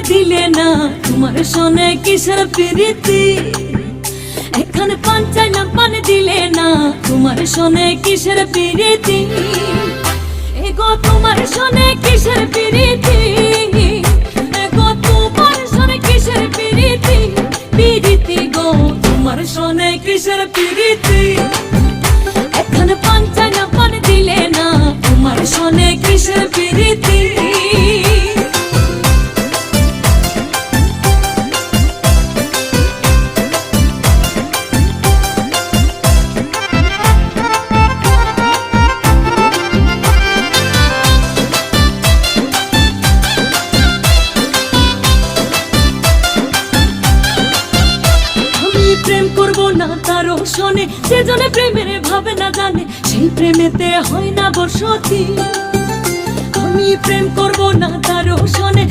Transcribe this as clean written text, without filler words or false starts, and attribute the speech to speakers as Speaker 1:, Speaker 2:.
Speaker 1: দিলে না তোমার শোনে কিসের প্রীতি। এখানে পান চাইলাম পান দিলে না তোমার শোনে কিসের প্রীতি। এগো তোমার শোনে কিসের প্রীতি, এগো তোমার শোনে কিসের প্রীতি। প্রীতি গো তোমার শোনে কিসের প্রীতি। এখানে পান চাইলাম পান দিলে না তোমার শোনে কিসের প্রীতি। প্রেম করব না তারও শোনে, সে জনে প্রেমের ভাবে না জানে, সেই প্রেমেতে হয় না বসতি। আমি প্রেম করব না তারও শোনে।